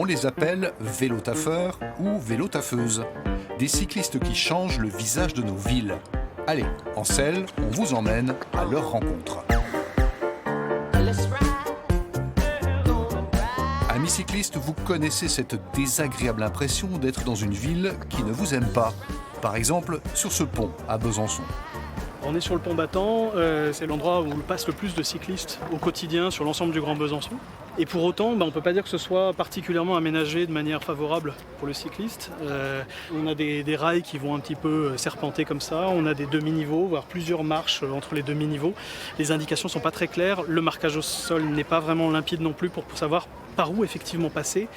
On les appelle vélotaffeurs ou vélotaffeuses. Des cyclistes qui changent le visage de nos villes. Allez, en selle, on vous emmène à leur rencontre. Amis cyclistes, vous connaissez cette désagréable impression d'être dans une ville qui ne vous aime pas. Par exemple, sur ce pont à Besançon. On est sur le pont Battant, c'est l'endroit où passe le plus de cyclistes au quotidien sur l'ensemble du Grand Besançon. Et pour autant, on ne peut pas dire que ce soit particulièrement aménagé de manière favorable pour le cycliste. On a des rails qui vont un petit peu serpenter comme ça, on a des demi-niveaux, voire plusieurs marches entre les demi-niveaux. Les indications ne sont pas très claires, le marquage au sol n'est pas vraiment limpide non plus pour savoir par où effectivement passer.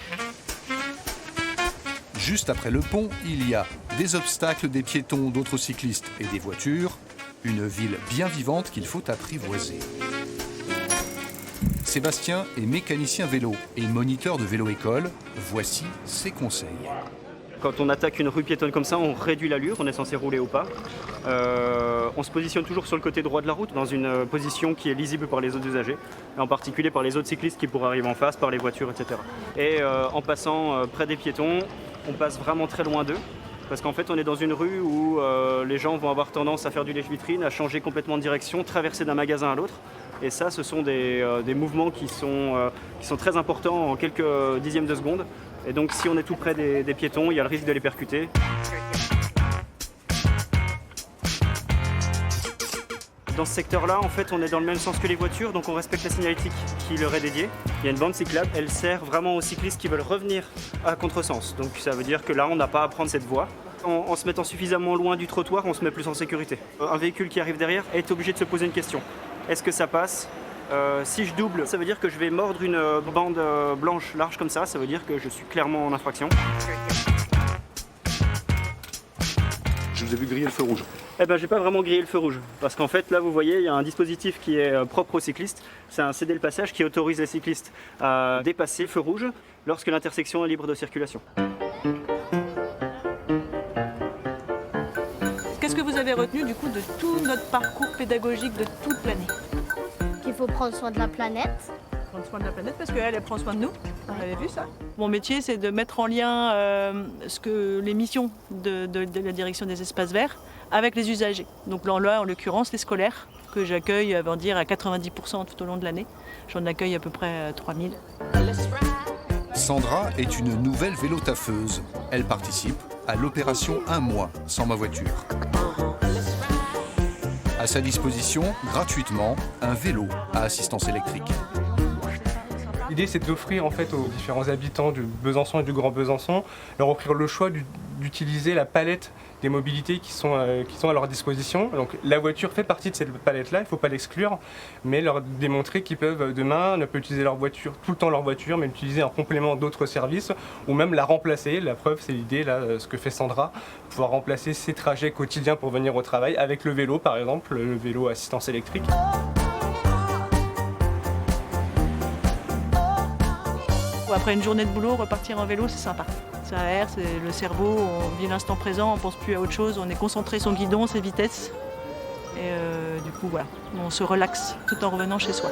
Juste après le pont, il y a des obstacles, des piétons, d'autres cyclistes et des voitures. Une ville bien vivante qu'il faut apprivoiser. Sébastien est mécanicien vélo et moniteur de vélo-école. Voici ses conseils. Quand on attaque une rue piétonne comme ça, on réduit l'allure, on est censé rouler au pas. On se positionne toujours sur le côté droit de la route, dans une position qui est lisible par les autres usagers, et en particulier par les autres cyclistes qui pourraient arriver en face, par les voitures, etc. Et en passant près des piétons, on passe vraiment très loin d'eux. Parce qu'en fait, on est dans une rue où les gens vont avoir tendance à faire du lèche-vitrine, à changer complètement de direction, traverser d'un magasin à l'autre. Et ça, ce sont des mouvements qui sont très importants en quelques dixièmes de seconde. Et donc, si on est tout près des piétons, il y a le risque de les percuter. Dans ce secteur-là, en fait, on est dans le même sens que les voitures, donc on respecte la signalétique qui leur est dédiée. Il y a une bande cyclable, elle sert vraiment aux cyclistes qui veulent revenir à contresens. Donc ça veut dire que là, on n'a pas à prendre cette voie. En se mettant suffisamment loin du trottoir, on se met plus en sécurité. Un véhicule qui arrive derrière est obligé de se poser une question. Est-ce que ça passe ? Si je double, ça veut dire que je vais mordre une bande blanche large comme ça veut dire que je suis clairement en infraction. Je vous ai vu griller le feu rouge. Eh ben, j'ai pas vraiment grillé le feu rouge, parce qu'en fait, là, vous voyez, il y a un dispositif qui est propre aux cyclistes. C'est un céder le passage qui autorise les cyclistes à dépasser le feu rouge lorsque l'intersection est libre de circulation. Qu'est-ce que vous avez retenu du coup de tout notre parcours pédagogique de toute l'année ? Qu'il faut prendre soin de la planète. Prendre soin de la planète parce qu'elle prend soin de nous. Vous avez vu ça ? Mon métier, c'est de mettre en lien les missions de la direction des espaces verts avec les usagers. Donc là, en l'occurrence, les scolaires, que j'accueille à 90% tout au long de l'année. J'en accueille à peu près 3000. Sandra est une nouvelle vélotaffeuse. Elle participe à l'opération Un mois sans ma voiture. À sa disposition, gratuitement, un vélo à assistance électrique. L'idée, c'est d'offrir en fait aux différents habitants du Besançon et du Grand Besançon, leur offrir le choix d'utiliser la palette des mobilités qui sont à leur disposition. Donc la voiture fait partie de cette palette-là, il ne faut pas l'exclure, mais leur démontrer qu'ils peuvent demain ne pas utiliser leur voiture tout le temps leur voiture, mais l'utiliser en complément d'autres services, ou même la remplacer. La preuve, c'est l'idée, là, ce que fait Sandra, pouvoir remplacer ses trajets quotidiens pour venir au travail avec le vélo, par exemple, le vélo à assistance électrique. Après une journée de boulot, repartir en vélo, c'est sympa. Ça aère, c'est le cerveau, on vit l'instant présent, on ne pense plus à autre chose, on est concentré sur son guidon, ses vitesses. Et du coup, voilà, on se relaxe tout en revenant chez soi.